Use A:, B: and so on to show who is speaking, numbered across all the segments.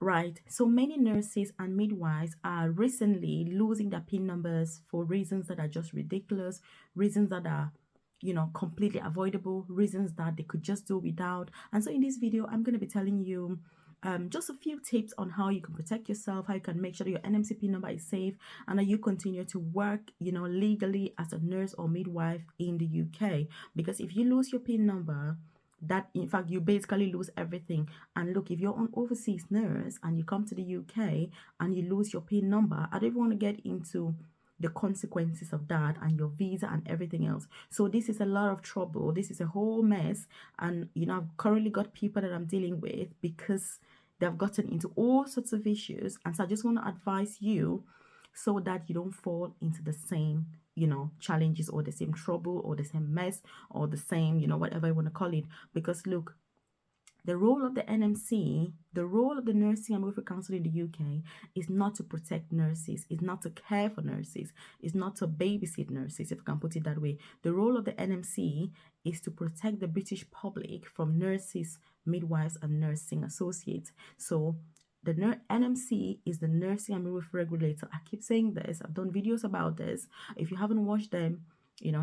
A: Right. So many nurses and midwives are recently losing their PIN numbers for reasons that are just ridiculous, reasons that are, completely avoidable, reasons that they could just do without. And so in this video, I'm going to be telling you just a few tips on how you can protect yourself, how you can make sure that your NMC PIN number is safe, and that you continue to work, legally as a nurse or midwife in the UK. Because if you lose your PIN number, that in fact you basically lose everything. And look, if you're an overseas nurse and you come to the UK and you lose your PIN number, I don't even want to get into the consequences of that and your visa and everything else. So this is a lot of trouble. This is a whole mess. And I've currently got people that I'm dealing with because they've gotten into all sorts of issues. And so I just want to advise you so that you don't fall into the same challenges or the same trouble or the same mess or the same whatever you want to call it. Because look, the role of the NMC, the role of the Nursing and Midwifery Council in the UK is not to protect nurses, is not to care for nurses, is not to babysit nurses, if I can put it that way. The role of the NMC is to protect the British public from nurses, midwives, and nursing associates. So the NMC is the Nursing and Midwifery Regulator. I keep saying this. I've done videos about this. If you haven't watched them,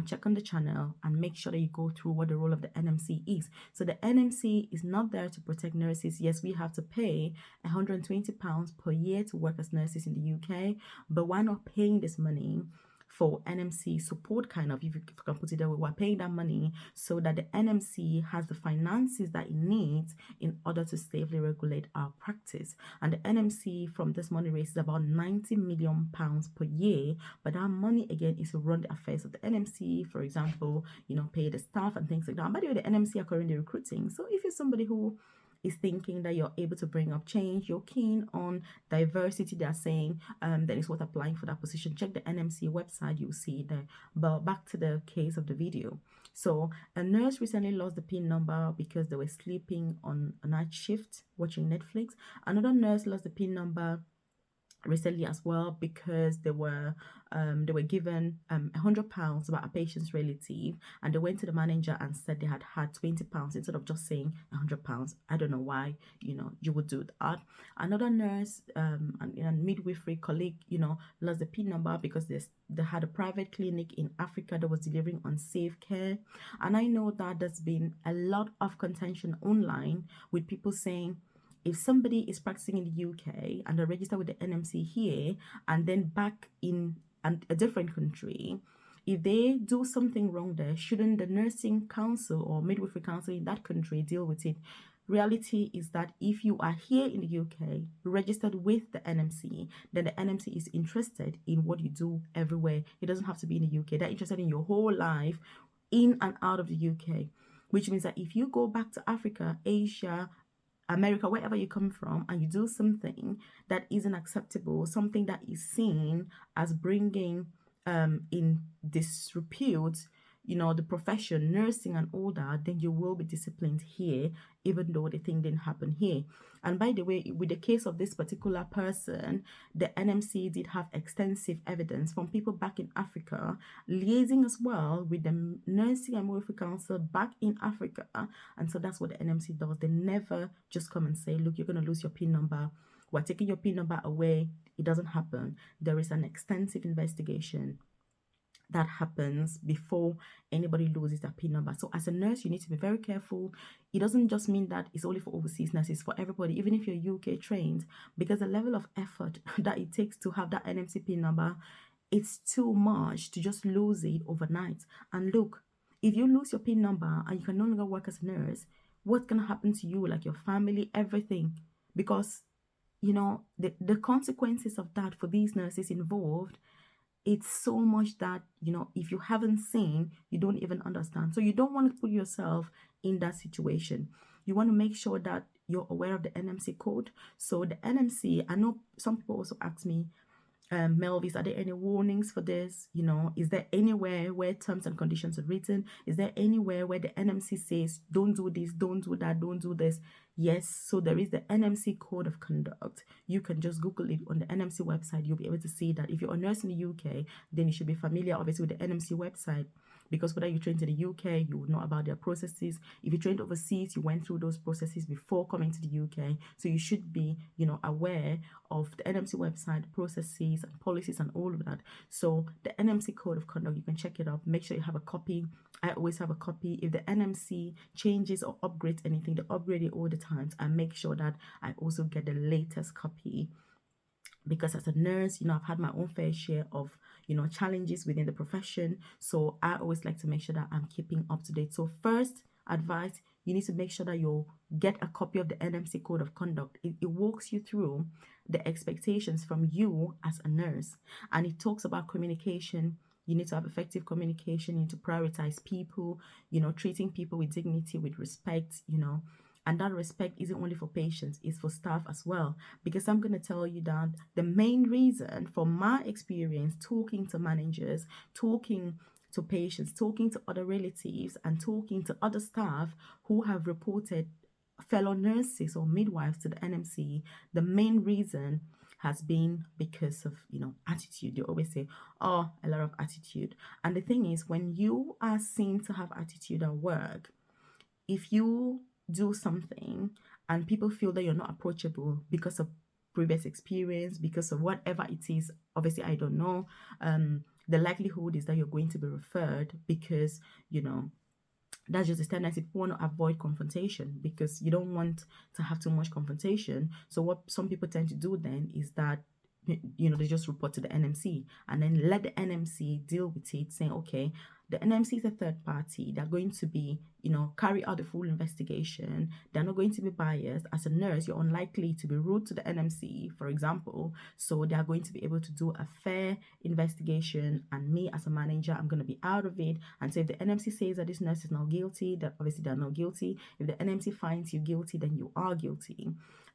A: check on the channel and make sure that you go through what the role of the NMC is. So the NMC is not there to protect nurses. Yes, we have to pay £120 per year to work as nurses in the UK, but we're not paying this money for NMC support, kind of, if you can put it that way. We're paying that money so that the NMC has the finances that it needs in order to safely regulate our practice. And the NMC from this money raises about £90 million per year, but that money again is to run the affairs of the NMC, for example, pay the staff and things like that. And by the way, the NMC are currently recruiting. So if you're somebody who is thinking that you're able to bring up change, you're keen on diversity, they're saying, then it's worth applying for that position. Check the NMC website, you'll see it there. But back to the case of the video. So a nurse recently lost the PIN number because they were sleeping on a night shift watching Netflix. Another nurse lost the PIN number recently as well because they were given £100 by a patient's relative, and they went to the manager and said they had £20 instead of just saying £100. I don't know why you would do that. Another nurse and midwifery colleague lost the PIN number because they had a private clinic in Africa that was delivering unsafe care. And I know that there's been a lot of contention online with people saying, if somebody is practicing in the UK and they're registered with the NMC here and then back in a different country, if they do something wrong there, shouldn't the nursing council or midwifery council in that country deal with it? Reality is that if you are here in the UK, registered with the NMC, then the NMC is interested in what you do everywhere. It doesn't have to be in the UK. They're interested in your whole life in and out of the UK, which means that if you go back to Africa, Asia, America, wherever you come from, and you do something that isn't acceptable, something that is seen as bringing in disrepute, the profession, nursing and all that, then you will be disciplined here, even though the thing didn't happen here. And by the way, with the case of this particular person, the NMC did have extensive evidence from people back in Africa, liaising as well with the Nursing and Midwifery Council back in Africa. And so that's what the NMC does. They never just come and say, look, you're going to lose your PIN number. We're taking your PIN number away. It doesn't happen. There is an extensive investigation that happens before anybody loses their PIN number. So as a nurse, you need to be very careful. It doesn't just mean that it's only for overseas nurses, for everybody, even if you're UK trained, because the level of effort that it takes to have that NMC PIN number, it's too much to just lose it overnight. And look, if you lose your PIN number and you can no longer work as a nurse, what's going to happen to you, like your family, everything? Because, the consequences of that for these nurses involved, it's so much that if you haven't seen, you don't even understand. So you don't want to put yourself in that situation. You want to make sure that you're aware of the NMC code. So the NMC, I know some people also ask me, Melvis, are there any warnings for this? Is there anywhere where terms and conditions are written? Is there anywhere where the NMC says, don't do this, don't do that, don't do this? Yes, so there is the NMC Code of Conduct. You can just Google it on the NMC website. You'll be able to see that. If you're a nurse in the UK, then you should be familiar, obviously, with the NMC website. because whether you trained in the UK, you would know about their processes. If you trained overseas, you went through those processes before coming to the UK. So you should be, aware of the NMC website, processes and policies and all of that. So the NMC code of conduct, you can check it up. Make sure you have a copy. I always have a copy. If the NMC changes or upgrades anything, they upgrade it all the time. I make sure that I also get the latest copy, because as a nurse, I've had my own fair share of, challenges within the profession. So I always like to make sure that I'm keeping up to date. So first advice, you need to make sure that you get a copy of the NMC code of conduct. It walks you through the expectations from you as a nurse, and it talks about communication. You need to have effective communication. You need to prioritize people, treating people with dignity, with respect, and that respect isn't only for patients, it's for staff as well. Because I'm going to tell you that the main reason, from my experience talking to managers, talking to patients, talking to other relatives, and talking to other staff who have reported fellow nurses or midwives to the NMC, the main reason has been because of attitude. They always say, oh, a lot of attitude. And the thing is, when you are seen to have attitude at work, if you do something and people feel that you're not approachable because of previous experience, because of whatever it is, obviously I don't know, the likelihood is that you're going to be referred, because that's just a tendency. People want to avoid confrontation because you don't want to have too much confrontation. So what some people tend to do then is that they just report to the NMC and then let the NMC deal with it, saying, okay, the NMC is a third party. They're going to be, carry out the full investigation. They're not going to be biased. As a nurse, you're unlikely to be rude to the NMC, for example. So they're going to be able to do a fair investigation. And me as a manager, I'm going to be out of it. And so if the NMC says that this nurse is not guilty, that obviously they're not guilty. If the NMC finds you guilty, then you are guilty.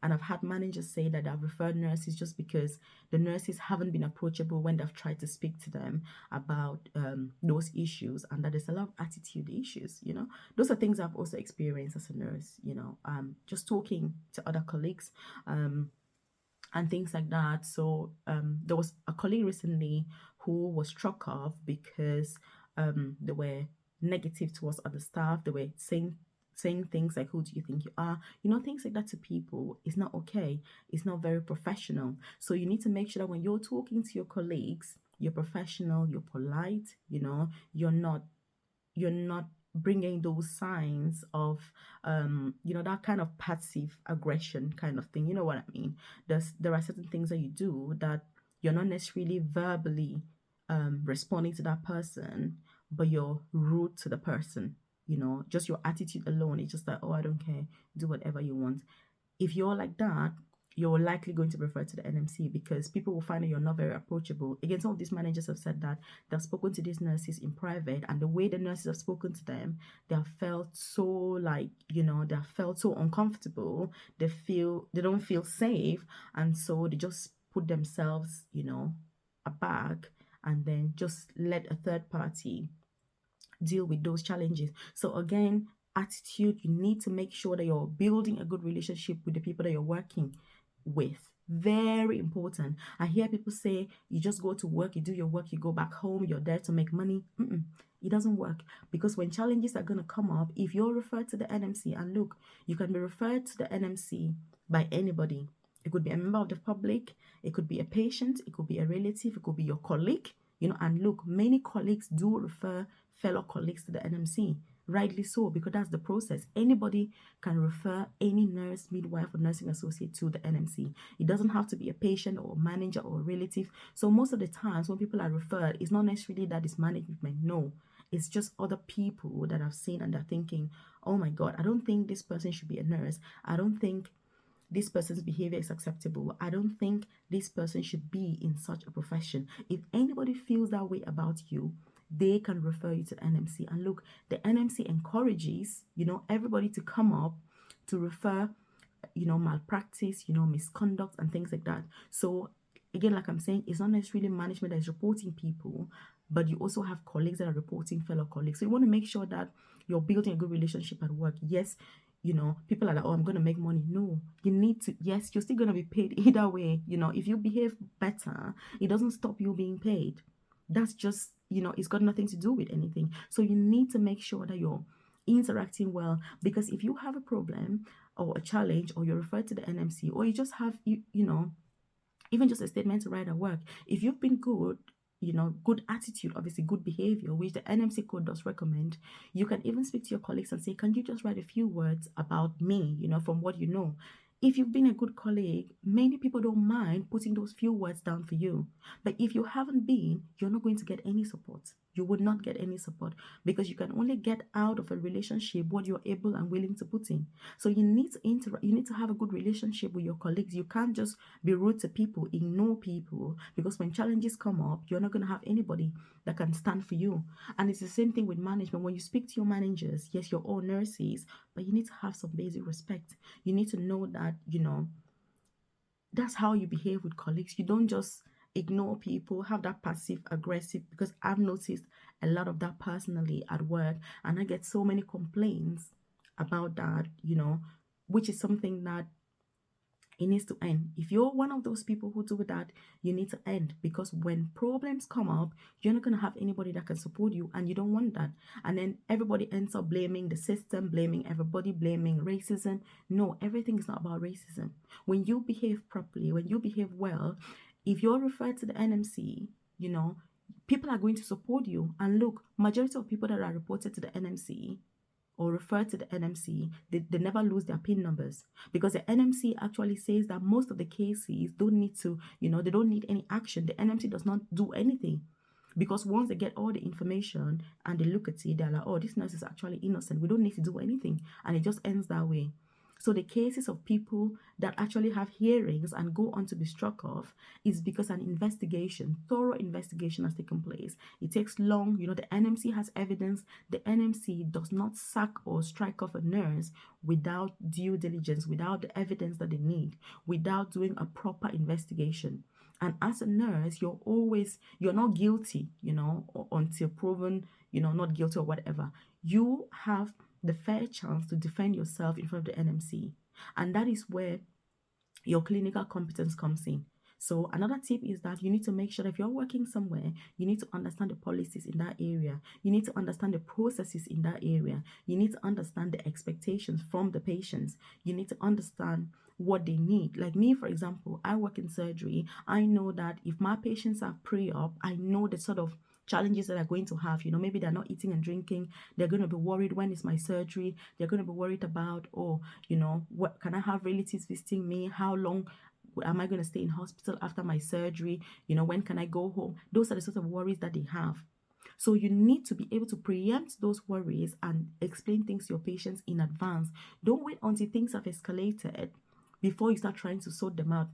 A: And I've had managers say that I've referred nurses just because the nurses haven't been approachable when they've tried to speak to them about those issues, and that there's a lot of attitude issues. Those are things I've also experienced as a nurse, just talking to other colleagues and things like that. So there was a colleague recently who was struck off because they were negative towards other staff. They were saying things like, who do you think you are? Things like that to people is not okay. It's not very professional. So you need to make sure that when you're talking to your colleagues, you're professional, you're polite, you're not bringing those signs of that kind of passive aggression kind of thing. You know what I mean? There are certain things that you do that you're not necessarily verbally responding to that person, but you're rude to the person. Just your attitude alone, it's just like, oh, I don't care, do whatever you want. If you're like that, you're likely going to refer to the NMC, because people will find that you're not very approachable. Again, some of these managers have said that they've spoken to these nurses in private, and the way the nurses have spoken to them, they have felt so they have felt so uncomfortable. They don't feel safe, and so they just put themselves, aback, and then just let a third party deal with those challenges. So again, attitude, you need to make sure that you're building a good relationship with the people that you're working with. Very important. I hear people say you just go to work, you do your work, you go back home, you're there to make money. It doesn't work, because when challenges are going to come up, if you're referred to the NMC, and look, you can be referred to the NMC by anybody. It could be a member of the public, it could be a patient, it could be a relative, it could be your colleague, and look, many colleagues do refer fellow colleagues to the NMC. Rightly so, because that's the process. Anybody can refer any nurse, midwife, or nursing associate to the NMC. It doesn't have to be a patient or a manager or a relative. So most of the times when people are referred, it's not necessarily that it's management. No, it's just other people that I've seen and they're thinking, oh my God, I don't think this person should be a nurse. I don't think this person's behavior is acceptable. I don't think this person should be in such a profession. If anybody feels that way about you, they can refer you to the NMC. And look, the NMC encourages, everybody to come up to refer, malpractice, misconduct and things like that. So again, like I'm saying, it's not necessarily management that is reporting people, but you also have colleagues that are reporting fellow colleagues. So you want to make sure that you're building a good relationship at work. Yes, people are like, oh, I'm going to make money. No, you need to, yes, you're still going to be paid either way. If you behave better, it doesn't stop you being paid. That's just it's got nothing to do with anything. So you need to make sure that you're interacting well, because if you have a problem or a challenge, or you're referred to the NMC, or you just have even just a statement to write at work, if you've been good, good attitude, obviously good behavior, which the NMC code does recommend, you can even speak to your colleagues and say, can you just write a few words about me, from what you know. If you've been a good colleague, many people don't mind putting those few words down for you. But if you haven't been, you're not going to get any support. You would not get any support, because you can only get out of a relationship what you're able and willing to put in. So you need to interact, you need to have a good relationship with your colleagues. You can't just be rude to people, ignore people, because when challenges come up, you're not going to have anybody that can stand for you. And it's the same thing with management. When you speak to your managers, yes, you're all nurses, but you need to have some basic respect. You need to know that, that's how you behave with colleagues. You don't just ignore people, have that passive aggressive, because I've noticed a lot of that personally at work, and I get so many complaints about that, which is something that it needs to end. If you're one of those people who do that, you need to end, because when problems come up, you're not going to have anybody that can support you, and you don't want that. And then everybody ends up blaming the system, blaming everybody, blaming racism. No, everything is not about racism. When you behave properly, when you behave well, if you're referred to the NMC, people are going to support you. And look, majority of people that are reported to the NMC or refer to the NMC, they never lose their PIN numbers, because the NMC actually says that most of the cases don't need to, they don't need any action. The NMC does not do anything, because once they get all the information and they look at it, they're like, oh, this nurse is actually innocent. We don't need to do anything. And it just ends that way. So the cases of people that actually have hearings and go on to be struck off is because an investigation, thorough investigation, has taken place. It takes long. The NMC has evidence. The NMC does not sack or strike off a nurse without due diligence, without the evidence that they need, without doing a proper investigation. And as a nurse, you're not guilty, until proven, not guilty or whatever. You have the fair chance to defend yourself in front of the NMC. And that is where your clinical competence comes in. So another tip is that you need to make sure that if you're working somewhere, you need to understand the policies in that area. You need to understand the processes in that area. You need to understand the expectations from the patients. You need to understand what they need. Like me, for example, I work in surgery. I know that if my patients are pre-op, I know the sort of challenges that they're going to have. Maybe they're not eating and drinking. They're going to be worried, when is my surgery? They're going to be worried about, what can I have relatives visiting me? How long am I going to stay in hospital after my surgery? When can I go home? Those are the sort of worries that they have. So you need to be able to preempt those worries and explain things to your patients in advance. Don't wait until things have escalated before you start trying to sort them out.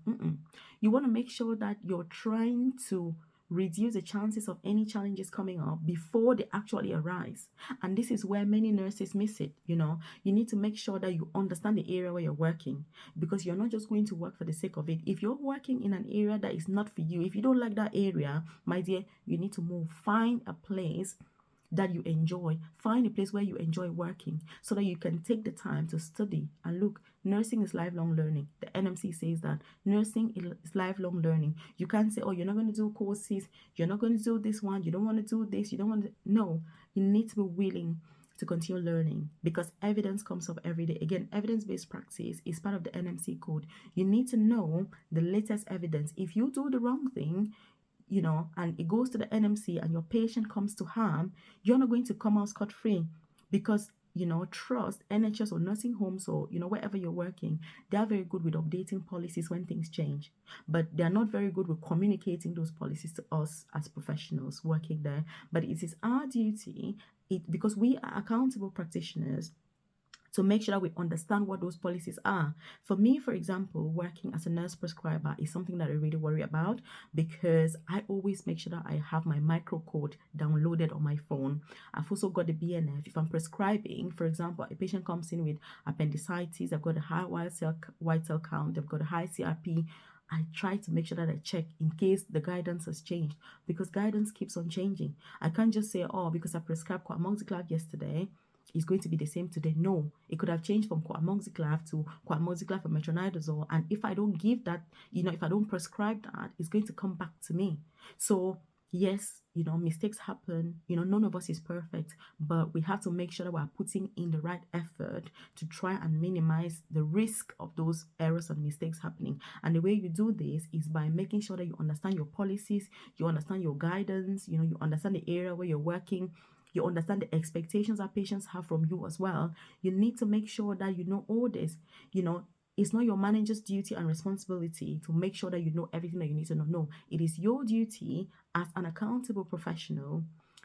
A: You want to make sure that you're trying to reduce the chances of any challenges coming up before they actually arise. And this is where many nurses miss it. You need to make sure that you understand the area where you're working, because you're not just going to work for the sake of it. If you're working in an area that is not for you, if you don't like that area, my dear, you need to move. Find a place that you enjoy. Find a place where you enjoy working, so that you can take the time to study. And look, nursing is lifelong learning. The NMC says that nursing is lifelong learning. You can't say, oh, you're not going to do courses, you're not going to do this one, you don't want to do this, you don't want to. No, you need to be willing to continue learning, because evidence comes up every day. Again, evidence-based practice is part of the NMC code. You need to know the latest evidence. If you do the wrong thing, and it goes to the NMC and your patient comes to harm, you're not going to come out scot-free, because, trust, NHS or nursing homes or, wherever you're working, they are very good with updating policies when things change, but they're not very good with communicating those policies to us as professionals working there. But it is our duty, because we are accountable practitioners, to make sure that we understand what those policies are. For me, for example, working as a nurse prescriber is something that I really worry about, because I always make sure that I have my microcode downloaded on my phone. I've also got the BNF. If I'm prescribing, for example, a patient comes in with appendicitis, I've got a high white cell count, they've got a high CRP, I try to make sure that I check in case the guidance has changed, because guidance keeps on changing. I can't just say, oh, because I prescribed coamoxiclav yesterday, it's going to be the same today. No, it could have changed from coamoxiclav to coamoxiclav and metronidazole. And if I don't give that, if I don't prescribe that, it's going to come back to me. So Yes, mistakes happen. None of us is perfect, but we have to make sure that we're putting in the right effort to try and minimize the risk of those errors and mistakes happening. And the way you do this is by making sure that you understand your policies, you understand your guidance, you understand the area where you're working, you understand the expectations that patients have from you as well. You need to make sure that you know all this. You know, it's not your manager's duty and responsibility to make sure that you know everything that you need to know. No, it is your duty as an accountable professional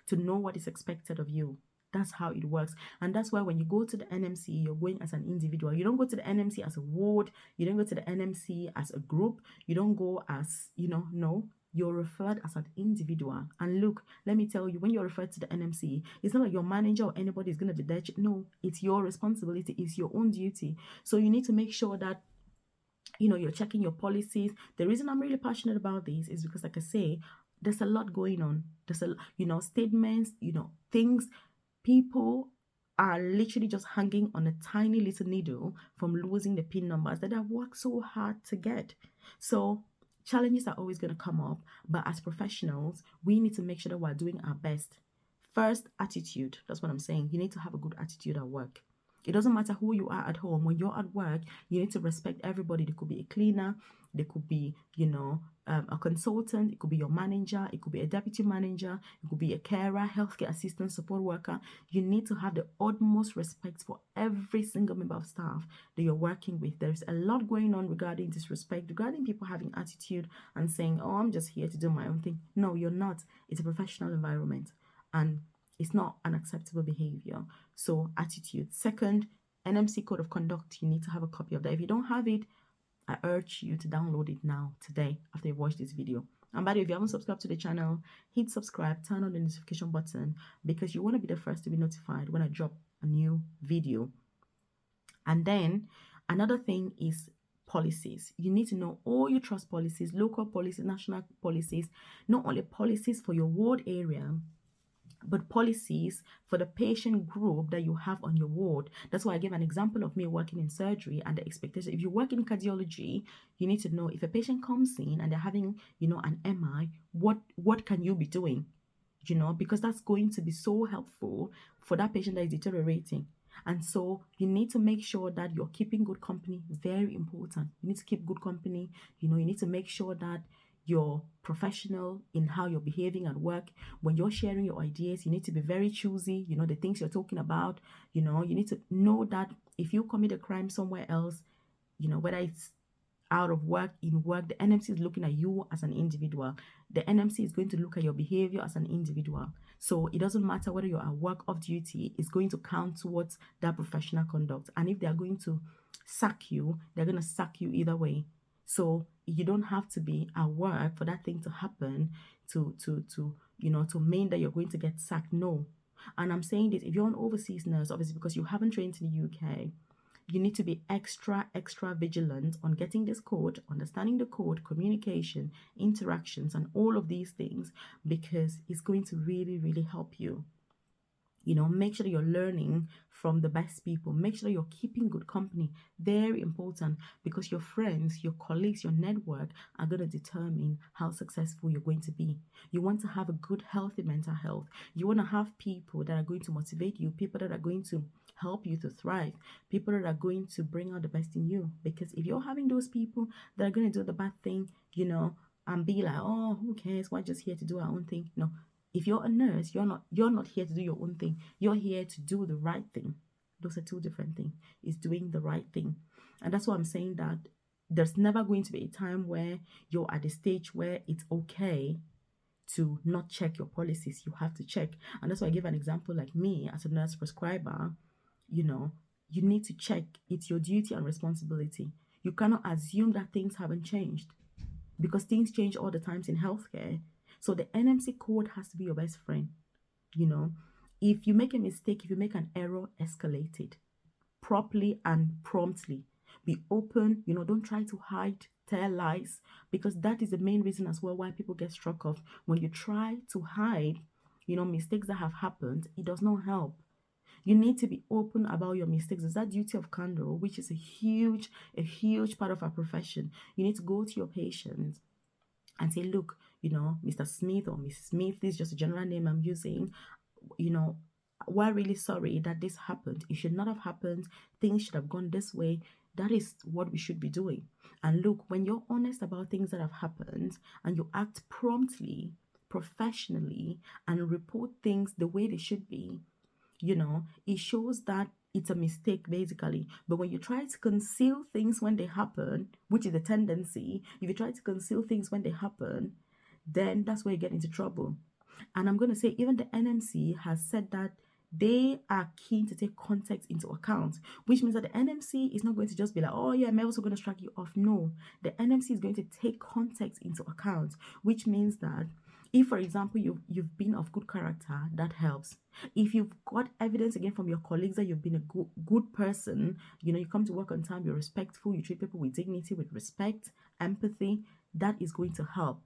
A: to know what is expected of you. That's how it works. And that's why when you go to the NMC, you're going as an individual. You don't go to the NMC as a ward. You don't go to the NMC as a group. You don't go as, no. You're referred as an individual. And look, let me tell you, when you're referred to the NMC, it's not like your manager or anybody is going to be there. No, it's your responsibility. It's your own duty. So you need to make sure that you're checking your policies. The reason I'm really passionate about this is because, like I say, there's a lot going on. There's statements, things. People are literally just hanging on a tiny little needle from losing the pin numbers that I've worked so hard to get. So challenges are always going to come up, but as professionals, we need to make sure that we're doing our best. First, attitude. That's what I'm saying. You need to have a good attitude at work. It doesn't matter who you are at home. When you're at work, you need to respect everybody. There could be a cleaner, there could be, a consultant, it could be your manager, it could be a deputy manager, it could be a carer, healthcare assistant, support worker. You need to have the utmost respect for every single member of staff that you're working with. There's a lot going on regarding disrespect, regarding people having attitude and saying, oh, I'm just here to do my own thing. No, you're not. It's a professional environment. And it's not an acceptable behavior. So attitude. Second, NMC Code of Conduct. You need to have a copy of that. If you don't have it, I urge you to download it now, today, after you watch this video. And by the way, if you haven't subscribed to the channel, hit subscribe, turn on the notification button, because you want to be the first to be notified when I drop a new video. And then another thing is policies. You need to know all your trust policies, local policies, national policies, not only policies for your ward area, but policies for the patient group that you have on your ward. That's why I gave an example of me working in surgery and the expectation. If you work in cardiology, you need to know if a patient comes in and they're having, an MI, what can you be doing? Because that's going to be so helpful for that patient that is deteriorating. And so you need to make sure that you're keeping good company. Very important. You need to keep good company. You need to make sure that you're professional in how you're behaving at work. When you're sharing your ideas, you need to be very choosy. The things you're talking about. You need to know that if you commit a crime somewhere else, whether it's out of work, in work, the NMC is looking at you as an individual. The NMC is going to look at your behavior as an individual. So it doesn't matter whether you're at work, off duty, it's going to count towards that professional conduct. And if they're going to sack you, they're going to sack you either way. So you don't have to be at work for that thing to happen to mean that you're going to get sacked. No. And I'm saying this, if you're an overseas nurse, obviously because you haven't trained in the UK, you need to be extra vigilant on getting this code, understanding the code, communication, interactions, and all of these things, because it's going to really help you. Make sure that you're learning from the best people. Make sure that you're keeping good company. Very important, because your friends, your colleagues, your network are going to determine how successful you're going to be. You want to have a good, healthy mental health. You want to have people that are going to motivate you, people that are going to help you to thrive, people that are going to bring out the best in you. Because if you're having those people that are going to do the bad thing, and be like, oh, who cares? We're just here to do our own thing. No. If you're a nurse, you're not here to do your own thing. You're here to do the right thing. Those are two different things. It's doing the right thing. And that's why I'm saying that there's never going to be a time where you're at the stage where it's okay to not check your policies. You have to check. And that's why I give an example like me as a nurse prescriber. You need to check. It's your duty and responsibility. You cannot assume that things haven't changed, because things change all the times in healthcare. So the NMC code has to be your best friend. If you make a mistake, if you make an error, escalate it properly and promptly. Be open, don't try to hide, tell lies, because that is the main reason as well why people get struck off. When you try to hide, mistakes that have happened, it does not help. You need to be open about your mistakes. There's that duty of candor, which is a huge part of our profession. You need to go to your patients and say, look, Mr. Smith or Miss Smith, this is just a general name I'm using, you know, we're really sorry that this happened. It should not have happened. Things should have gone this way. That is what we should be doing. And look, when you're honest about things that have happened and you act promptly, professionally, and report things the way they should be, it shows that it's a mistake basically. But when you try to conceal things when they happen, which is the tendency, if you try to conceal things when they happen, then that's where you get into trouble. And I'm going to say, even the NMC has said that they are keen to take context into account, which means that the NMC is not going to just be like, oh yeah, I'm also going to strike you off. No, the NMC is going to take context into account, which means that if, for example, you've been of good character, that helps. If you've got evidence again from your colleagues that you've been a good person, you come to work on time, you're respectful, you treat people with dignity, with respect, empathy, that is going to help.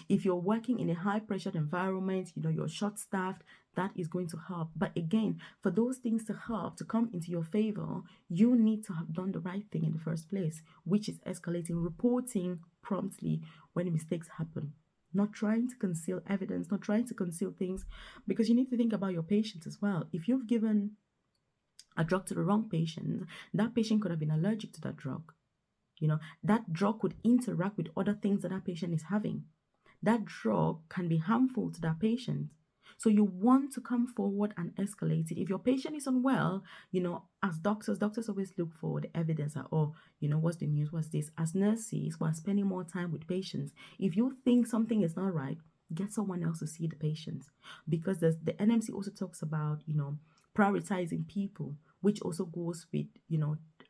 A: If you're working in a high pressured environment, you're short staffed, that is going to help. But again, for those things to help, to come into your favor, you need to have done the right thing in the first place, which is escalating, reporting promptly when mistakes happen. Not trying to conceal evidence, not trying to conceal things, because you need to think about your patient as well. If you've given a drug to the wrong patient, that patient could have been allergic to that drug. That drug could interact with other things that patient is having. That drug can be harmful to that patient. So you want to come forward and escalate it. If your patient is unwell, as doctors always look for the evidence that, what's the news, what's this? As nurses, we're spending more time with patients. If you think something is not right, get someone else to see the patient. Because the NMC also talks about, prioritizing people, which also goes with,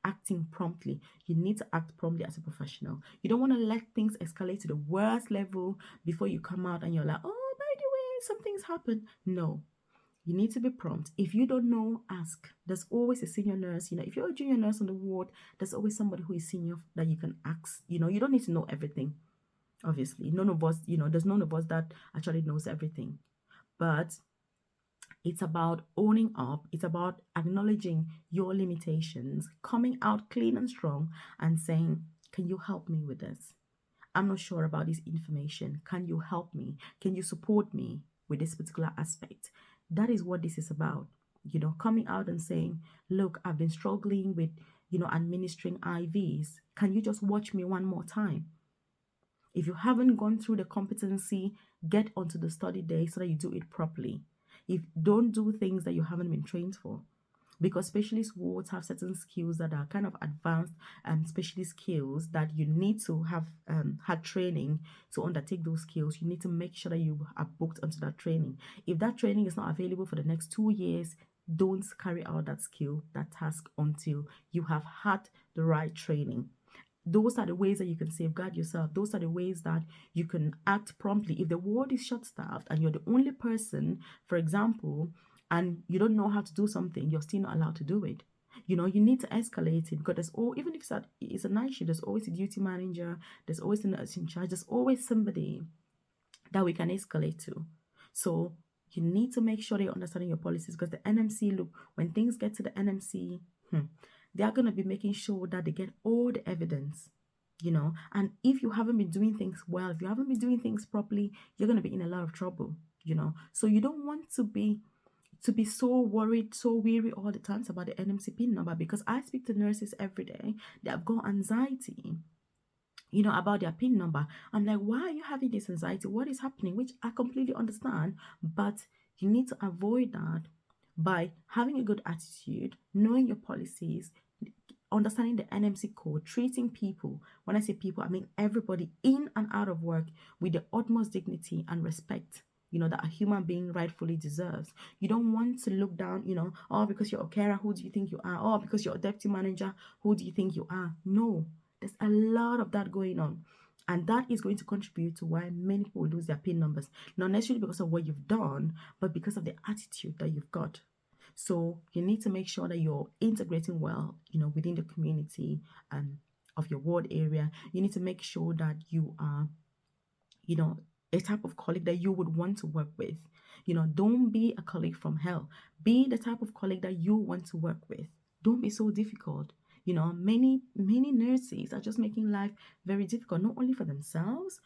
A: acting promptly. You need to act promptly as a professional. You don't want to let things escalate to the worst level before you come out and you're like, oh, by the way, something's happened. No, you need to be prompt. If you don't know, ask. There's always a senior nurse. If you're a junior nurse on the ward, there's always somebody who is senior that you can ask. You don't need to know everything. Obviously, none of us, there's none of us that actually knows everything. But it's about owning up. It's about acknowledging your limitations, coming out clean and strong and saying, can you help me with this? I'm not sure about this information. Can you help me? Can you support me with this particular aspect? That is what this is about. Coming out and saying, look, I've been struggling with, administering IVs. Can you just watch me one more time? If you haven't gone through the competency, get onto the study day so that you do it properly. If don't do things that you haven't been trained for, because specialist wards have certain skills that are kind of advanced specialist skills that you need to have had training to undertake those skills. You need to make sure that you are booked onto that training. If that training is not available for the next 2 years, don't carry out that skill, that task, until you have had the right training. Those are the ways that you can safeguard yourself. Those are the ways that you can act promptly. If the ward is short-staffed and you're the only person, for example, and you don't know how to do something, you're still not allowed to do it. You need to escalate it, because even if it's a night shift, there's always a duty manager, there's always a nurse in charge, there's always somebody that we can escalate to. So you need to make sure that you're understanding your policies, because the NMC, look, when things get to the NMC, they are going to be making sure that they get all the evidence, and if you haven't been doing things well, if you haven't been doing things properly, you're going to be in a lot of trouble, so you don't want to be so worried, so weary all the times about the NMC PIN number, because I speak to nurses every day that have got anxiety, about their PIN number. I'm like, why are you having this anxiety? What is happening? Which I completely understand, but you need to avoid that by having a good attitude, knowing your policies, understanding the NMC code, treating people, when I say people, I mean everybody in and out of work, with the utmost dignity and respect, that a human being rightfully deserves. You don't want to look down, because you're a carer, who do you think you are? Oh, because you're a deputy manager, who do you think you are? No, there's a lot of that going on. And that is going to contribute to why many people lose their PIN numbers. Not necessarily because of what you've done, but because of the attitude that you've got. So you need to make sure that you're integrating well, within the community of your ward area. You need to make sure that you are, a type of colleague that you would want to work with. Don't be a colleague from hell. Be the type of colleague that you want to work with. Don't be so difficult. Many nurses are just making life very difficult, not only for themselves,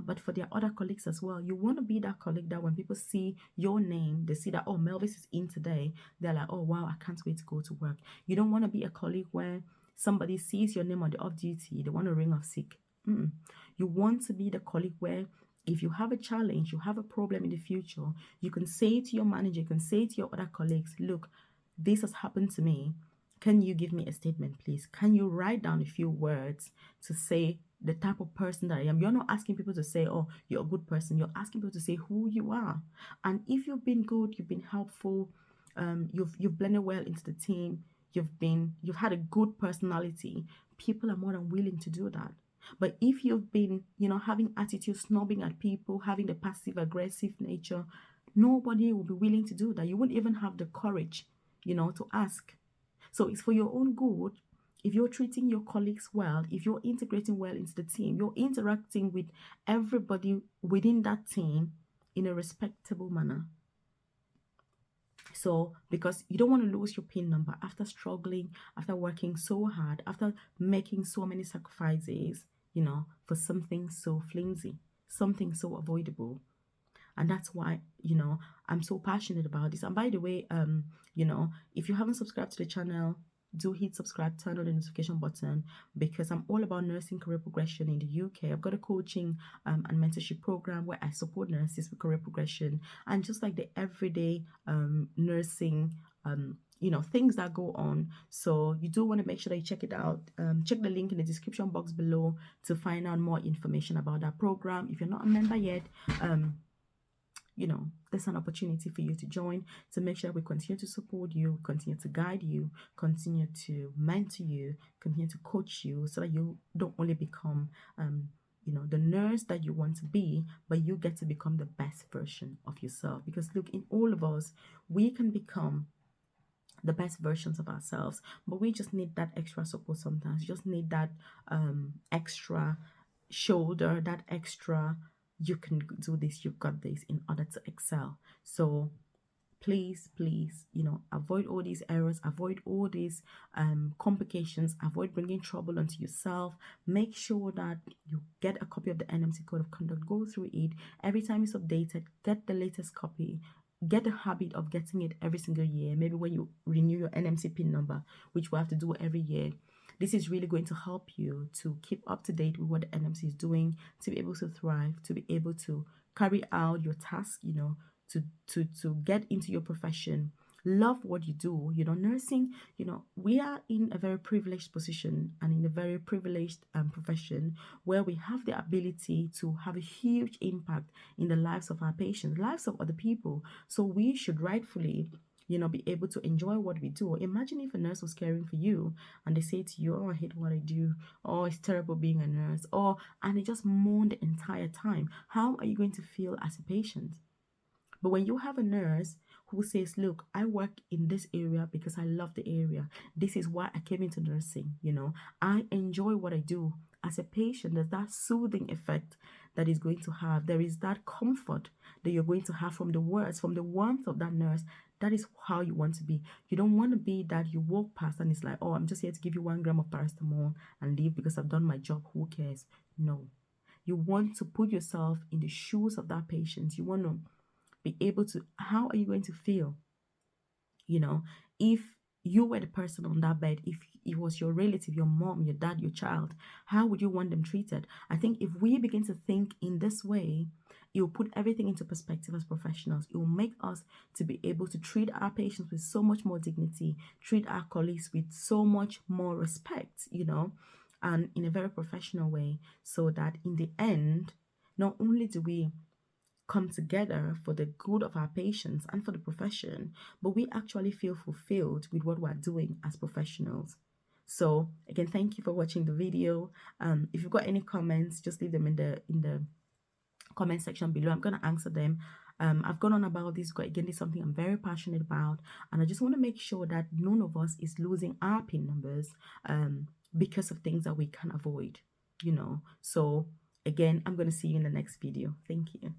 A: but for their other colleagues as well. You want to be that colleague that when people see your name, they see that, oh, Melvis is in today. They're like, oh, wow, I can't wait to go to work. You don't want to be a colleague where somebody sees your name on the off duty, they want to ring off sick. Mm-mm. You want to be the colleague where if you have a challenge, you have a problem in the future, you can say to your manager, you can say to your other colleagues, look, this has happened to me. Can you give me a statement, please? Can you write down a few words to say the type of person that I am? You're not asking people to say, oh, you're a good person. You're asking people to say who you are. And if you've been good, you've been helpful, you've blended well into the team, you've had a good personality, people are more than willing to do that. But if you've been, having attitude, snobbing at people, having the passive aggressive nature, nobody will be willing to do that. You won't even have the courage, to ask. So it's for your own good. If you're treating your colleagues well, if you're integrating well into the team, you're interacting with everybody within that team in a respectable manner. So, because you don't want to lose your PIN number after struggling, after working so hard, after making so many sacrifices, for something so flimsy, something so avoidable. And that's why, I'm so passionate about this. And by the way, if you haven't subscribed to the channel, do hit subscribe, turn on the notification button, because I'm all about nursing career progression in the UK. I've got a coaching and mentorship program where I support nurses with career progression, and just like the everyday nursing things that go on. So you do want to make sure that you check it out. Check the link in the description box below to find out more information about that program. If you're not a member yet, there's an opportunity for you to join, to make sure we continue to support you, continue to guide you, continue to mentor you, continue to coach you, so that you don't only become the nurse that you want to be, but you get to become the best version of yourself. Because look, in all of us, we can become the best versions of ourselves, but we just need that extra support sometimes. You just need that extra shoulder, that extra, you can do this, you've got this, in order to excel. So please, avoid all these errors, avoid all these complications, avoid bringing trouble onto yourself. Make sure that you get a copy of the NMC Code of Conduct, go through it. Every time it's updated, get the latest copy. Get a habit of getting it every single year. Maybe when you renew your NMC PIN number, which we have to do every year, this is really going to help you to keep up to date with what the NMC is doing, to be able to thrive, to be able to carry out your task, to get into your profession, love what you do. Nursing, we are in a very privileged position and in a very privileged profession where we have the ability to have a huge impact in the lives of our patients, lives of other people. So we should rightfully be able to enjoy what we do. Imagine if a nurse was caring for you and they say to you, oh, I hate what I do, oh, it's terrible being a nurse, and they just moan the entire time. How are you going to feel as a patient? But when you have a nurse who says, look, I work in this area because I love the area. This is why I came into nursing, I enjoy what I do. As a patient, there's that soothing effect that is going to have. There is that comfort that you're going to have from the words, from the warmth of that nurse. That is how you want to be. You don't want to be that you walk past and it's like, oh, I'm just here to give you 1 gram of paracetamol and leave because I've done my job. Who cares? No. You want to put yourself in the shoes of that patient. You want to be able to, how are you going to feel? If you were the person on that bed, if it was your relative, your mom, your dad, your child, how would you want them treated? I think if we begin to think in this way, it will put everything into perspective as professionals. It will make us to be able to treat our patients with so much more dignity, treat our colleagues with so much more respect, and in a very professional way, so that in the end, not only do we come together for the good of our patients and for the profession, but we actually feel fulfilled with what we're doing as professionals. So again, thank you for watching the video. If you've got any comments, just leave them in the comment section below. I'm going to answer them. I've gone on about this. Again, this is something I'm very passionate about, and I just want to make sure that none of us is losing our PIN numbers because of things that we can avoid, So again, I'm going to see you in the next video. Thank you.